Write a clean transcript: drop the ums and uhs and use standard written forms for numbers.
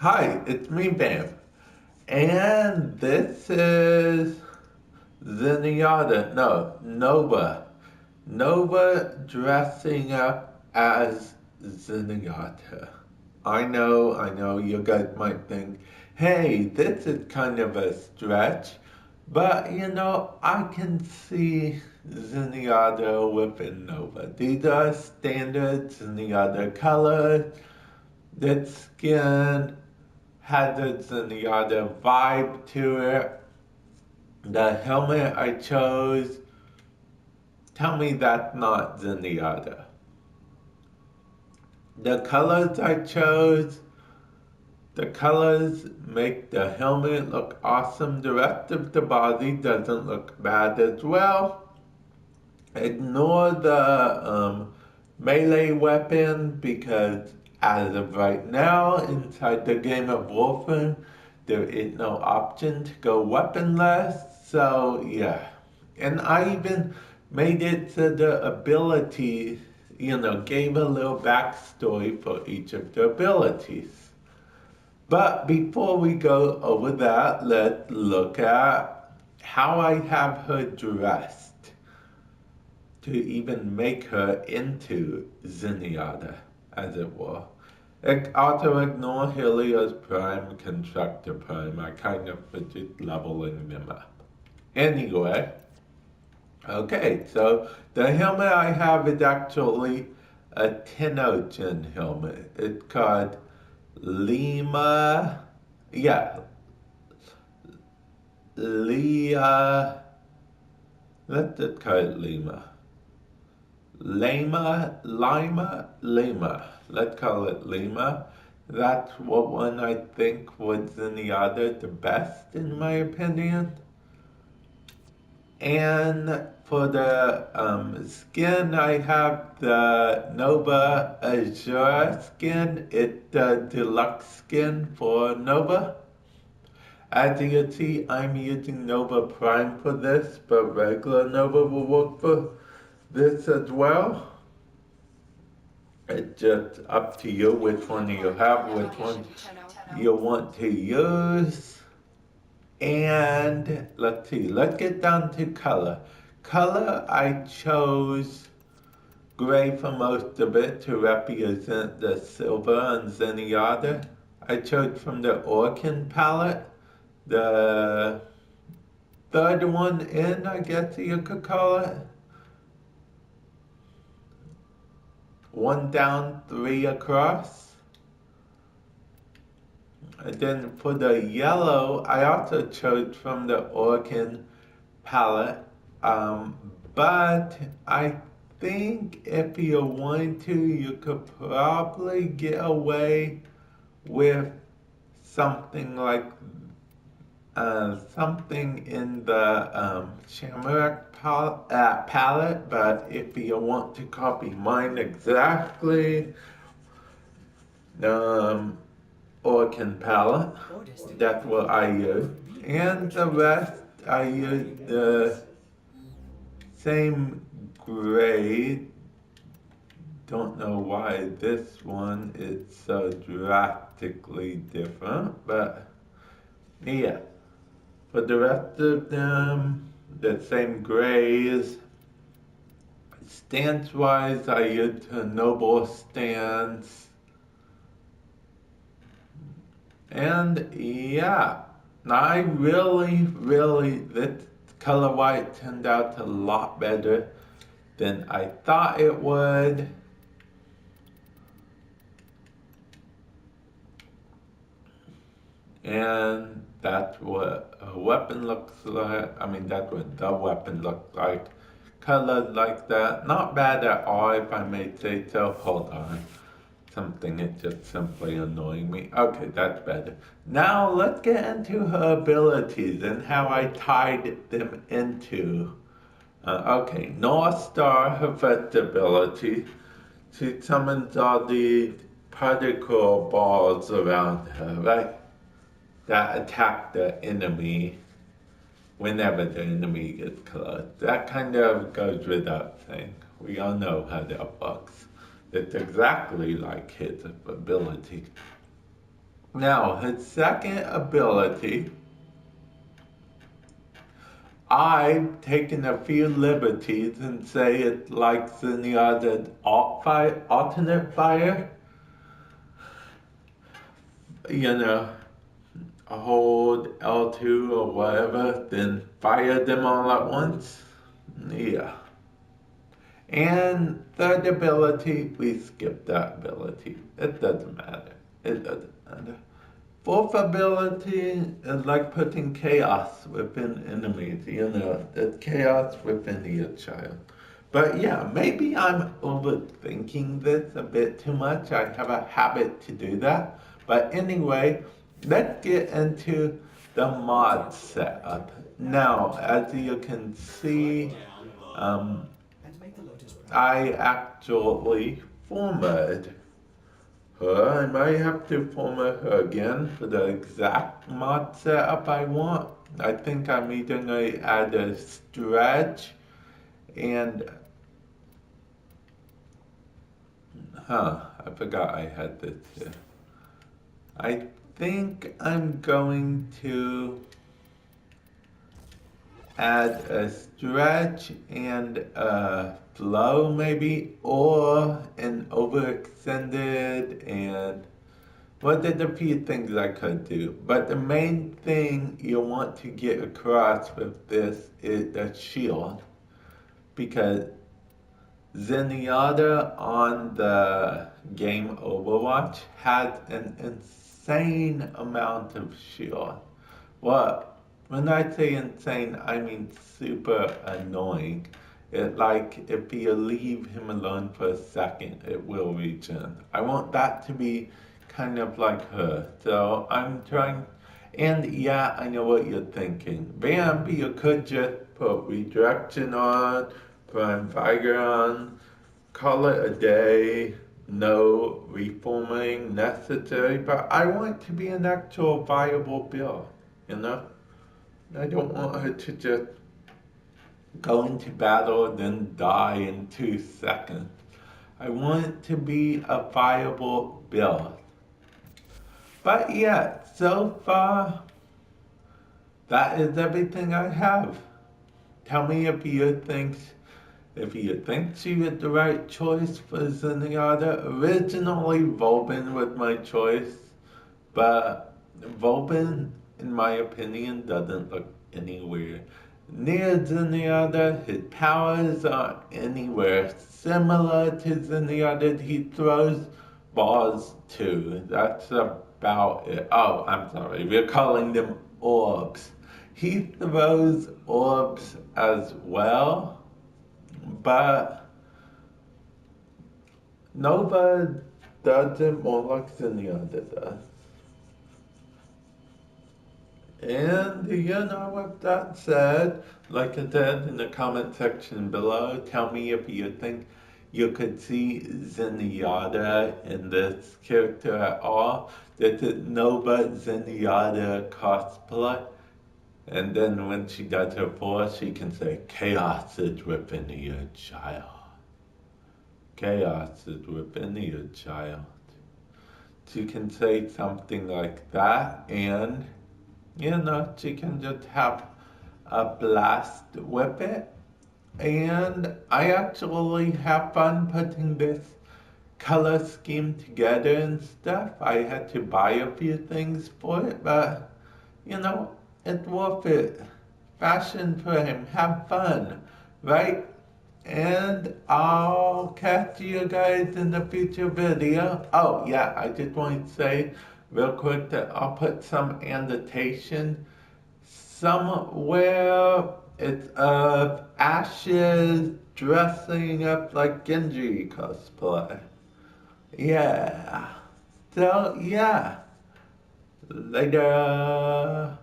Hi, it's me, Bam. And this is Zenyatta. No, Nova. Nova dressing up as Zenyatta. I know, you guys might think, hey, this is kind of a stretch. But, I can see Zenyatta within Nova. These are standard Zenyatta colors. That skin has a Zenyatta vibe to it. The helmet I chose, tell me that's not Zenyatta. The colors I chose, the colors make the helmet look awesome. The rest of the body doesn't look bad as well. Ignore the melee weapon because as of right now, inside the game of Warframe, there is no option to go weaponless. So yeah, and I even made it so the abilities, gave a little backstory for each of the abilities. But before we go over that, let's look at how I have her dressed to even make her into Zenyatta, as it were. Also ignore Helios Prime, Constructor Prime. I kind of was just leveling them up. Anyway, okay, so the helmet I have is actually a Tenogen helmet. It's called Lima. Yeah, Leah. Let's just call it Lima. Lima. Let's call it Lima. That's what one I think was in the other the best in my opinion. And for the skin, I have the Nova Azure skin. It's the deluxe skin for Nova. As you can see, I'm using Nova Prime for this, but regular Nova will work for this as well. It's just up to you which one you have, which one you want to use. And let's see, let's get down to color. Color, I chose gray for most of it to represent the silver and Zenyatta. I chose from the Orkin palette, the third one in, I guess you could call it. One down, three across. And then for the yellow, I also chose from the Orkin palette. But I think if you wanted to, you could probably get away with something like something in the Shamrock palette, but if you want to copy mine exactly, Orkin palette, that's what I use. And the rest, I use the same gray. Don't know why this one is so drastically different, but yeah. For the rest of them, the same grays. Stance-wise, I use a noble stance. And yeah, I really, this color white turned out a lot better than I thought it would. And that's what a weapon looks like. I mean, that's what the weapon looks like. Colored like that. Not bad at all, if I may say so. Hold on. Something is just simply annoying me. Okay, that's better. Now let's get into her abilities and how I tied them into. Okay, North Star, her first ability. She summons all the particle balls around her, right? That attack the enemy whenever the enemy gets close. That kind of goes without saying. We all know how that works. It's exactly like his ability. Now, his second ability, I've taken a few liberties and say it's like Zenyatta's alternate fire. You know, hold L2 or whatever, then fire them all at once. Yeah. And third ability, we skip that ability. It doesn't matter. It doesn't matter. Fourth ability is like putting chaos within enemies. You know, the chaos within your child. But yeah, maybe I'm overthinking this a bit too much. I have a habit to do that. But anyway, let's get into the mod setup. Now, as you can see, um, I actually formatted her. I might have to format her again for the exact mod setup I want. I think I'm either going to add a stretch and I forgot I had this here. I think I'm going to add a stretch and a flow maybe, or an overextended, and well, there's a few things I could do. But the main thing you want to get across with this is the shield, because Zenyatta on the game Overwatch has an insane amount of shield. Well, when I say insane, I mean super annoying. It like if you leave him alone for a second, it will regen. I want that to be kind of like her. So I'm trying, and yeah, I know what you're thinking. Vamp, you could just put redirection on, prime fire on, call it a day, no reforming necessary, but I want it to be an actual viable build, you know? I don't want her to just go into battle and then die in 2 seconds. I want it to be a viable build. But yeah, so far, that is everything I have. Tell me if you think she was the right choice for Zenyatta. Originally, Vobin was my choice, but Vobin, in my opinion, doesn't look anywhere near Zenyatta. His powers aren't anywhere similar to Zenyatta. He throws balls too. That's about it. Oh, I'm sorry. We're calling them orbs. He throws orbs as well, but Nova does it more like Zenyatta does. And you know, with that said, like I said in the comment section below, tell me if you think you could see Zenyatta in this character at all. This is Nova Zenyatta cosplay. And then when she does her force, she can say, chaos is within your child. Chaos is within your child. She can say something like that, and you know, she can just have a blast with it. And I actually have fun putting this color scheme together and stuff. I had to buy a few things for it, but you know, it's worth it. Fashion for him, have fun, right? And I'll catch you guys in the future video. Oh yeah, I just want to say real quick that I'll put some annotation somewhere. It's of Ashes dressing up like Genji cosplay. Yeah. So yeah. Later.